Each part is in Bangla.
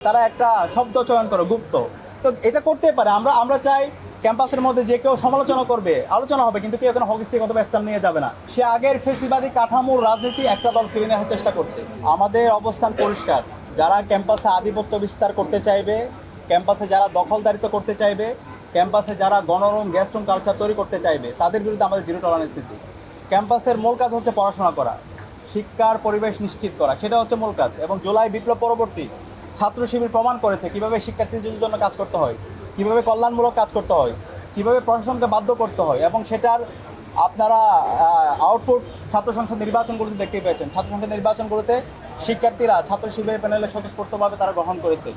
তারা একটা শব্দ চয়ন করে গুপ্ত। তো এটা করতে পারে। আমরা আমরা চাই ক্যাম্পাসের মধ্যে যে কেউ সমালোচনা করবে, আলোচনা হবে, কিন্তু কেউ এখানে হকিস্টিক অথবা স্ট্যাম্প নিয়ে যাবে না। সে আগের ফেসিবাদী কাঠামোর রাজনীতি একটা দল ফিরে নেওয়ার চেষ্টা করছে। আমাদের অবস্থান পরিষ্কার। যারা ক্যাম্পাসে আধিপত্য বিস্তার করতে চাইবে, ক্যাম্পাসে যারা দখলদারিত্ব করতে চাইবে, ক্যাম্পাসে যারা গণরুম গ্যাসরুম কালচার তৈরি করতে চাইবে, তাদের বিরুদ্ধে আমাদের জিরো টলারেন্স নীতি। ক্যাম্পাসের মূল কাজ হচ্ছে পড়াশোনা করা, শিক্ষার পরিবেশ নিশ্চিত করা, সেটা হচ্ছে মূল কাজ। এবং জুলাই বিপ্লব পরবর্তী ছাত্র শিবির প্রমাণ করেছে কীভাবে শিক্ষার্থীদের জন্য কাজ করতে হয়, কীভাবে কল্যাণমূলক কাজ করতে হয়, কীভাবে প্রশাসনকে বাধ্য করতে হয়। এবং সেটার আপনারা আউটপুট ছাত্র সংসদ নির্বাচনগুলোতে দেখতে পেয়েছেন। ছাত্র সংসদ নির্বাচনগুলোতে শিক্ষার্থীরা ছাত্র শিবিরের প্যানেলে স্বতঃস্ফূর্তভাবে তারা গ্রহণ করেছে।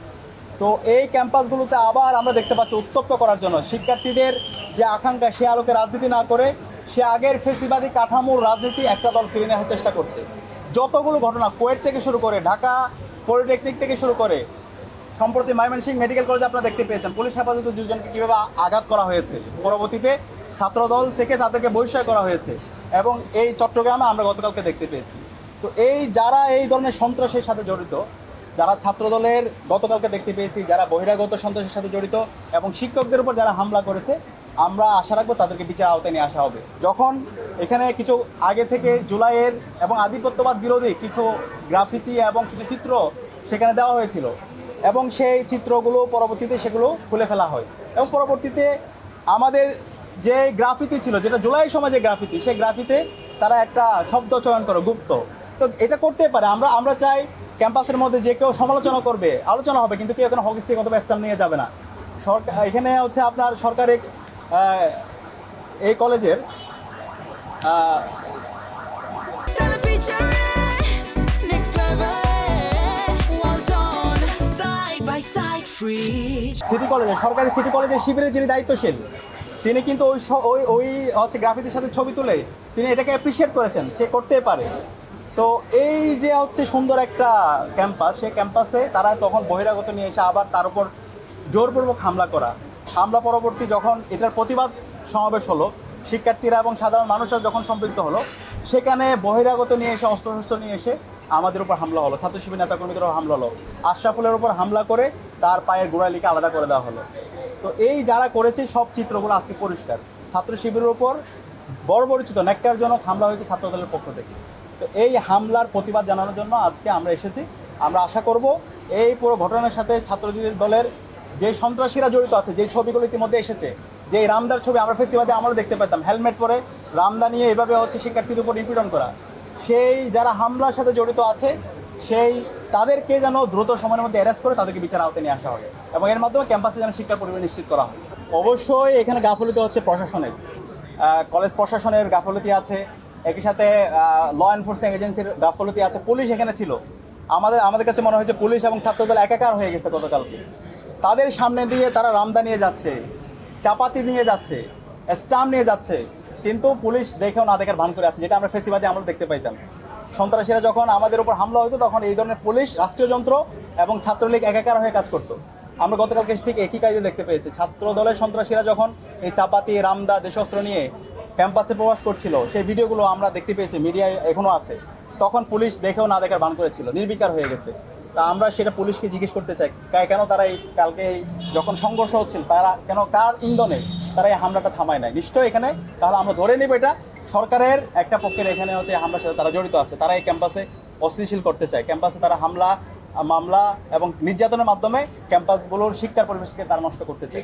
তো এই ক্যাম্পাসগুলোতে আবার আমরা দেখতে পাচ্ছি উত্তপ্ত করার জন্য শিক্ষার্থীদের যে আকাঙ্ক্ষা, সে আলোকে রাজনীতি না করে সে আগের ফেসিবাদী কাঠামোর রাজনীতি একটা দল ফিরে নেওয়ার চেষ্টা করছে। যতগুলো ঘটনা, কুয়েট থেকে শুরু করে ঢাকা পলিটেকনিক থেকে শুরু করে সম্প্রতি ময়মনসিংহ মেডিকেল কলেজে আপনারা দেখতে পেয়েছেন পুলিশ হেফাজতে দুজনকে কীভাবে আঘাত করা হয়েছে, পরবর্তীতে ছাত্রদল থেকে তাদেরকে বহিষ্কার করা হয়েছে। এবং এই চট্টগ্রামে আমরা গতকালকে দেখতে পেয়েছি। তো এই যারা এই ধরনের সন্ত্রাসের সাথে জড়িত, যারা ছাত্রদলের গতকালকে দেখতে পেয়েছি যারা বহিরাগত সন্ত্রাসের সাথে জড়িত এবং শিক্ষকদের উপর যারা হামলা করেছে, আমরা আশা রাখবো তাদেরকে বিচার আওতায় নিয়ে আসা হবে। যখন এখানে কিছু আগে থেকে জুলাইয়ের এবং আধিপত্যবাদ বিরোধী কিছু গ্রাফিতি এবং কিছু চিত্র সেখানে দেওয়া হয়েছিল, এবং সেই চিত্রগুলো পরবর্তীতে সেগুলো খুলে ফেলা হয়। এবং পরবর্তীতে আমাদের যে গ্রাফিতি ছিল, যেটা জুলাইয়ের সময় যে গ্রাফিতি, সেই গ্রাফিতে তারা একটা শব্দ চয়ন করে গুপ্ত। তো এটা করতে পারে। আমরা চাই ক্যাম্পাসের মধ্যে যে কেউ সমালোচনা করবে, আলোচনা হবে, কিন্তু কেউ এখানে হকিস্টিক অথবা স্ট্যাম্প নিয়ে যাবে না। সরকার এখানে হচ্ছে আপনার সরকারি এই কলেজের সিটি কলেজে, সরকারি সিটি কলেজের শিবিরের যিনি দায়িত্বশীল, তিনি কিন্তু ওই হচ্ছে গ্রাফিতির সাথে ছবি তুলে তিনি এটাকে অ্যাপ্রিসিয়েট করেছেন। সে করতেই পারে। তো এই যে হচ্ছে সুন্দর একটা ক্যাম্পাস, সেই ক্যাম্পাসে তারা তখন বহিরাগত নিয়ে এসে আবার তার উপর জোরপূর্বক হামলা পরবর্তী যখন এটার প্রতিবাদ সমাবেশ হলো, শিক্ষার্থীরা এবং সাধারণ মানুষরা যখন সম্পৃক্ত হলো, সেখানে বহিরাগত নিয়ে এসে অস্ত্রশস্ত্র নিয়ে এসে আমাদের উপর হামলা হলো, ছাত্র শিবির নেতাকর্মীদের উপর হামলা হলো, আশরাফুলের উপর হামলা করে তার পায়ের গোড়ালিকে আলাদা করে দেওয়া হলো। তো এই যারা করেছে সব চিত্রগুলো আজকে পরিষ্কার। ছাত্র শিবিরের উপর বর্বরিচিত ন্যাক্কারজনক হামলা হয়েছে ছাত্রদলের পক্ষ থেকে। তো এই হামলার প্রতিবাদ জানানোর জন্য আজকে আমরা এসেছি। আমরা আশা করব এই পুরো ঘটনার সাথে ছাত্রদের দলের যে সন্ত্রাসীরা জড়িত আছে, যে ছবিগুলো ইতিমধ্যে এসেছে, যে রামদার ছবি আমরা ফেস্টিভালে আমরাও দেখতে পেতাম, হেলমেট পরে রামদা নিয়ে এভাবে হচ্ছে শিক্ষার্থীদের উপর নিপীড়ন করা, সেই যারা হামলার সাথে জড়িত আছে সেই তাদেরকে যেন দ্রুত সময়ের মধ্যে অ্যারেস্ট করে তাদেরকে বিচার আওতায় নিয়ে আসা হবে, এবং এর মাধ্যমে ক্যাম্পাসে যেন শিক্ষার পরিবেশ নিশ্চিত করা হয়। অবশ্যই এখানে গাফলতি হচ্ছে প্রশাসনের, কলেজ প্রশাসনের গাফলতি আছে, একই সাথে ল এনফোর্সিং এজেন্সির গাফলতি আছে। পুলিশ এখানে ছিল, আমাদের কাছে মনে হয়েছে পুলিশ এবং ছাত্রদল একাকার হয়ে গেছে গতকালকে। তাদের সামনে দিয়ে তারা রামদা নিয়ে যাচ্ছে, চাপাতি নিয়ে যাচ্ছে, স্টাম্প নিয়ে যাচ্ছে, কিন্তু পুলিশ দেখেও না দেখার ভান করে আছে, যেটা আমরা ফেস্টিভালে আমরা দেখতে পাইতাম। সন্ত্রাসীরা যখন আমাদের উপর হামলা হতো তখন এই ধরনের পুলিশ, রাষ্ট্রীয় যন্ত্র এবং ছাত্রলীগ একাকার হয়ে কাজ করতো। আমরা গতকালকে ঠিক একই কাজে দেখতে পেয়েছি। ছাত্র দলের সন্ত্রাসীরা যখন এই চাপাতি রামদা দেশস্ত্র নিয়ে ক্যাম্পাসে প্রবেশ করছিল, সেই ভিডিওগুলো আমরা দেখতে পেয়েছি, মিডিয়ায় এখনও আছে। তখন পুলিশ দেখেও না দেখার ভান করেছিল, নির্বিকার হয়ে গেছে। তা আমরা সেটা পুলিশকে জিজ্ঞেস করতে চাই, কেন তারা এই কালকে যখন সংঘর্ষ হচ্ছিল তারা কেন, কার ইন্ধনে তারা এই হামলাটা থামায় নাই? নিশ্চয়ই এখানে তাহলে আমরা ধরে নিব এটা সরকারের একটা পক্ষের এখানে হচ্ছে হামলার সাথে তারা জড়িত আছে। তারা এই ক্যাম্পাসে অস্থিতিশীল করতে চায়, ক্যাম্পাসে তারা মামলা এবং নির্যাতনের মাধ্যমে ক্যাম্পাসগুলোর শিক্ষার পরিবেশকে তারা নষ্ট করতে চায়।